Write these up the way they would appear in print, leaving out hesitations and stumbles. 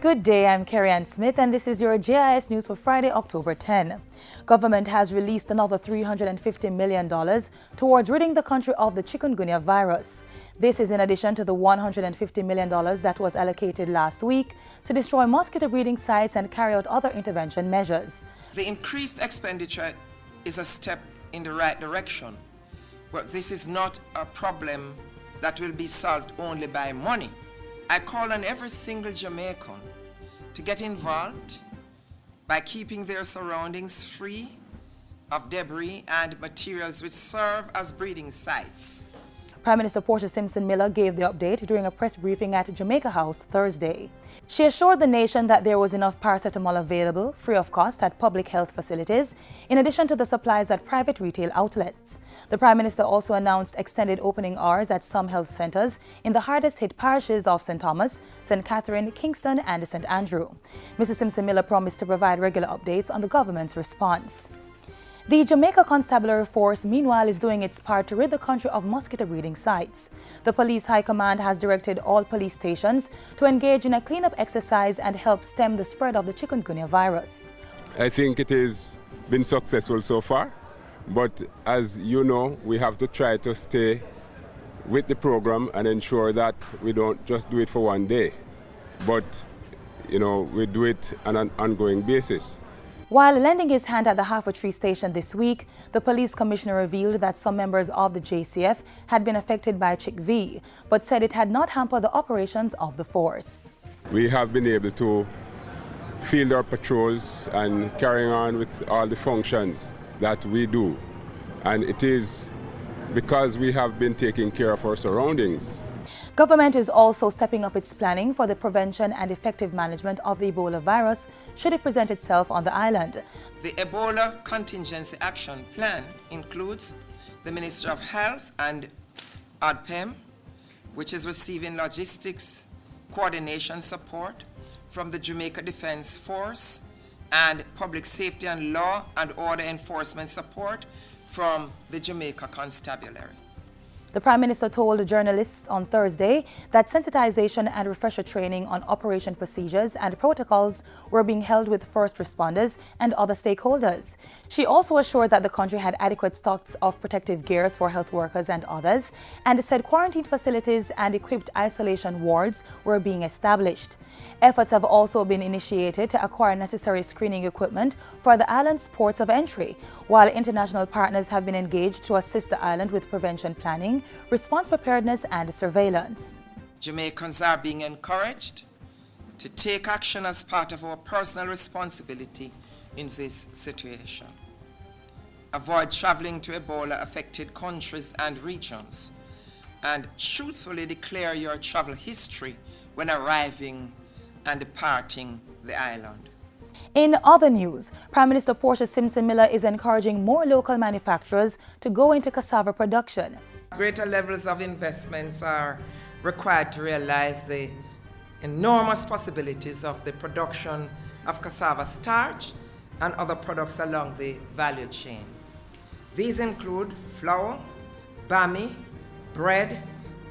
Good day, I'm Carrie Ann Smith and this is your JIS News for Friday, October 10. Government has released another $350 million towards ridding the country of the chikungunya virus. This is in addition to the $150 million that was allocated last week to destroy mosquito breeding sites and carry out other intervention measures. The increased expenditure is a step in the right direction, but this is not a problem that will be solved only by money. I call on every single Jamaican to get involved by keeping their surroundings free of debris and materials which serve as breeding sites. Prime Minister Portia Simpson Miller gave the update during a press briefing at Jamaica House Thursday. She assured the nation that there was enough paracetamol available, free of cost, at public health facilities, in addition to the supplies at private retail outlets. The Prime Minister also announced extended opening hours at some health centres in the hardest-hit parishes of St. Thomas, St. Catherine, Kingston and St. Andrew. Mrs. Simpson Miller promised to provide regular updates on the government's response. The Jamaica constabulary force, meanwhile, is doing its part to rid the country of mosquito breeding sites. The Police High Command has directed all police stations to engage in a cleanup exercise and help stem the spread of the chikungunya virus. I think it has been successful so far, but as you know, we have to try to stay with the program and ensure that we don't just do it for one day, but we do it on an ongoing basis. While lending his hand at the Half a Tree station this week, the police commissioner revealed that some members of the JCF had been affected by Chik-V, but said it had not hampered the operations of the force. We have been able to field our patrols and carrying on with all the functions that we do. And it is because we have been taking care of our surroundings. Government is also stepping up its planning for the prevention and effective management of the Ebola virus should it present itself on the island. The Ebola Contingency Action Plan includes the Ministry of Health and ODPEM, which is receiving logistics coordination support from the Jamaica Defense Force and public safety and law and order enforcement support from the Jamaica Constabulary. The Prime Minister told journalists on Thursday that sensitization and refresher training on operation procedures and protocols were being held with first responders and other stakeholders. She also assured that the country had adequate stocks of protective gears for health workers and others, and said quarantine facilities and equipped isolation wards were being established. Efforts have also been initiated to acquire necessary screening equipment for the island's ports of entry, while international partners have been engaged to assist the island with prevention planning, response preparedness and surveillance. Jamaicans are being encouraged to take action as part of our personal responsibility in this situation. Avoid traveling to Ebola-affected countries and regions, and truthfully declare your travel history when arriving and departing the island. In other news, Prime Minister Portia Simpson Miller is encouraging more local manufacturers to go into cassava production. Greater levels of investments are required to realize the enormous possibilities of the production of cassava starch and other products along the value chain. These include flour, bami, bread,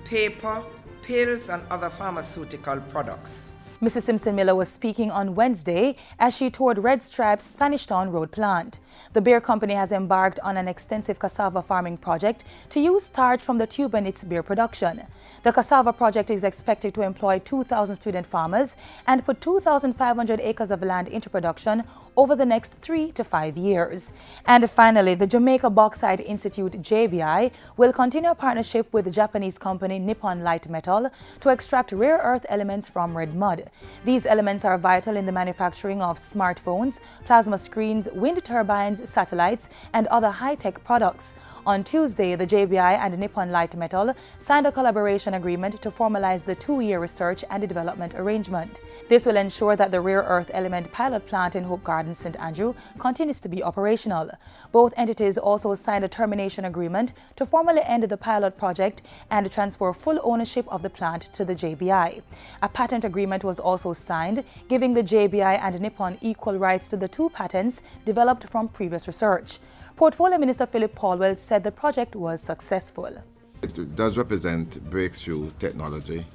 paper, pills, and other pharmaceutical products. Mrs. Simpson Miller was speaking on Wednesday as she toured Red Stripe's Spanish Town Road plant. The beer company has embarked on an extensive cassava farming project to use starch from the tube in its beer production. The cassava project is expected to employ 2,000 student farmers and put 2,500 acres of land into production over the next 3 to 5 years. And finally, the Jamaica Bauxite Institute, JBI, will continue a partnership with the Japanese company Nippon Light Metal to extract rare earth elements from red mud. These elements are vital in the manufacturing of smartphones, plasma screens, wind turbines, satellites, and other high-tech products. On Tuesday, the JBI and Nippon Light Metal signed a collaboration agreement to formalize the 2-year research and development arrangement. This will ensure that the rare earth element pilot plant in Hope Gardens, St. Andrew, continues to be operational. Both entities also signed a termination agreement to formally end the pilot project and transfer full ownership of the plant to the JBI. A patent agreement was also signed, giving the JBI and Nippon equal rights to the 2 patents developed from previous research. Portfolio Minister Philip Paulwell said the project was successful. It does represent breakthrough technology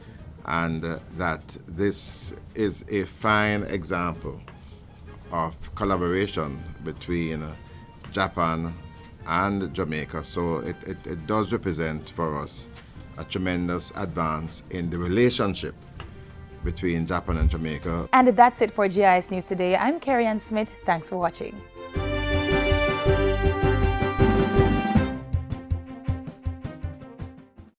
and that this is a fine example of collaboration between Japan and Jamaica. So it does represent for us a tremendous advance in the relationship between Japan and Jamaica. And that's it for JIS News today. I'm Carrie Ann Smith. Thanks for watching.